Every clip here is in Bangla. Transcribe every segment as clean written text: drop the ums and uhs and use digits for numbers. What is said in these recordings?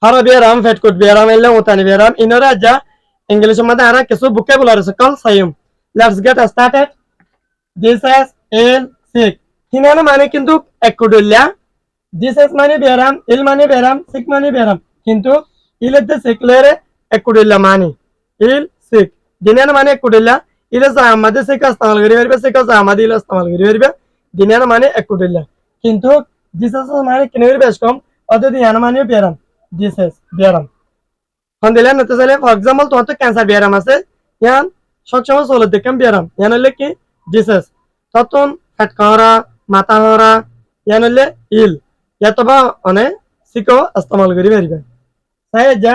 haro beram fetkut beram illa utani beram inora ja English mada ara কিছু vocabulary call sayum. Let's get started. This is ill sick. Hinana মানে কিন্তু এককুডুল্লা. This is মানে বেরাম, ill মানে বেরাম, sick মানে বেরাম. কিন্তু ইলেতে sick লরে এককুডুল্লা মানে. Ill sick. দিনানা মানে এককুডুল্লা. ইলে আমাদের sick ইস্তেমাল করি পারবে, sick আমাদের ইলে ইস্তেমাল করি পারবে. দিনানা মানে এককুডুল্লা. কিন্তু this is মানে কিনের বেশ কম. অত দিনানা মানে বেরাম. This is বেরাম. দিলেন হতে চাইলে ফর এক্সাম্পল তোমার তো ক্যান্সার ব্যায়াম আছে ইয়ান সবসময় চলে দেখেন ব্যায়াম ইয়ান হলে কি ডিসেস তখন ফ্যাট খাওয়া মাথা হরা ইয়ান হলে ইল ইয়াতবা অনে সিকো ইস্তেমাল করি পারিবে তাই যা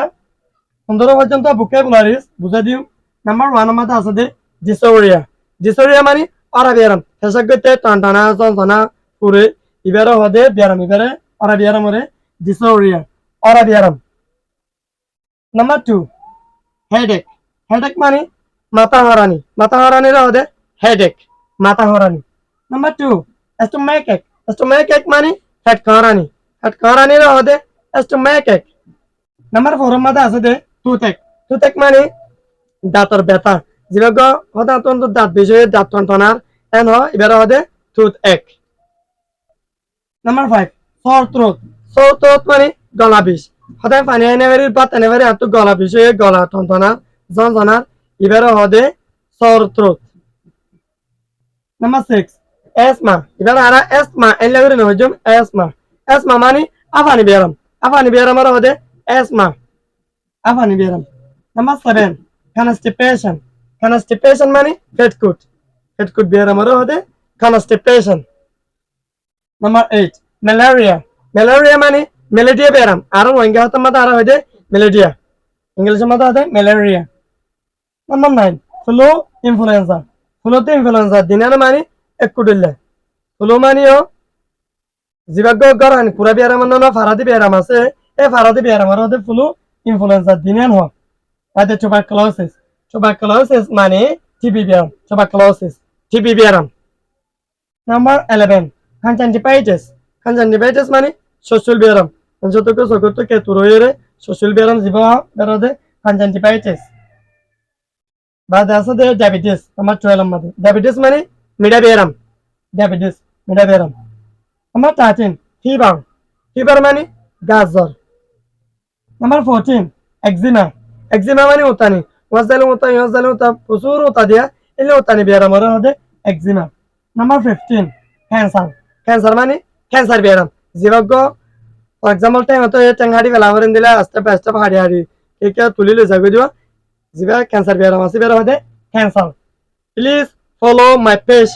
15 পর্যন্ত ভোকাবুলারিজ বুঝা দিও নাম্বার 1 এর মধ্যে আছে দে ডিসোরিয়া ডিসোরিয়া মানে অরা ব্যায়াম ফেসাক গতে টানটানা যন্ত্রণা পুরে ইবারে হদে ব্যায়াম ইবারে অরা ব্যায়াম রে ডিসোরিয়া অরা ব্যায়াম Number 2, headache. Headache মানে মাথা হরানি। মাথা হরানি হদে headache, মাথা হরানি। Number 2, stomachache. Stomachache মানে পেট খারানি। পেট খারানি হদে stomachache. Number 4 এর মধ্যে আছে দে toothache. Toothache মানে দাঁতের ব্যথা। যেগুলো হদে অত্যন্ত দাঁত বিষয়ে দাঁত টনটনার এন হয় এবারে হদে toothache. Number 5, sore throat. Sore throat মানে গলা বিষ। হতে পানি এনেবারির পাত এনেবারি এত গলা বিষয়ে গলা টনটনা যন্ত্রণার এবারে হদে সর থ্রোট নাম্বার 6 এসমা এবারে আর এসমা এলাগরি নহজম এসমা এসমা মানে আফানি বেরাম আর হদে এসমা আফানি বেরাম নাম্বার 7 কনস্টিপেশন মানে পেটকুট বেরাম আর হদে কনস্টিপেশন নাম্বার 8 ম্যালেরিয়া মানে ম্যালেরিয়া বেরাম আর ওয়াঙ্গা হতে মত আর হইদে ম্যালেরিয়া ইংলিশের মধ্যে আছে ম্যালেরিয়া নাম্বার 9 ফ্লু ইনফ্লুয়েঞ্জা দিনানা মানে এককুডিল্লা ফ্লু মানিও জিবাগ্য গরান পুরা বেরাম না ফারাদি বেরাম আছে এই ফারাদি বেরাম আর হতে ফ্লু ইনফ্লুয়েঞ্জা দিনান হয় আদে টিউবারকুলোসিস মানে টিবি বেরাম নাম্বার 11 কনজাংটিভাইটিস মানে social beram যতকে সগত কে তুরয়েরে social beram জিবা বেরদে কনজাংটিভাইটিস বাদ আছে দে ডায়াবেটিস আমার 12 এর মধ্যে ডায়াবেটিস মানে মিডা বেরাম আমার 13 ফিভার মানে গাজর নাম্বার 14 এক্সিমা মানে উতানি ওয়াজালে উতা প্রচুর উতা দিয়া এলে উতানি বেরাম আর হদে এক্সিমা নাম্বার 15 ক্যান্সার মানে ক্যান্সার বেরাম জিবাগ্য ফর এক্সাম্পল টাইম তো টেঙ্গাড়ি ফেলা করেন দিলে আস্তে আস্তে হাড়ি কে তুলি লৈ যাগৈ দিব জিবা ক্যান্সার বেরাম আছে বেরাম হদে cancer please follow my page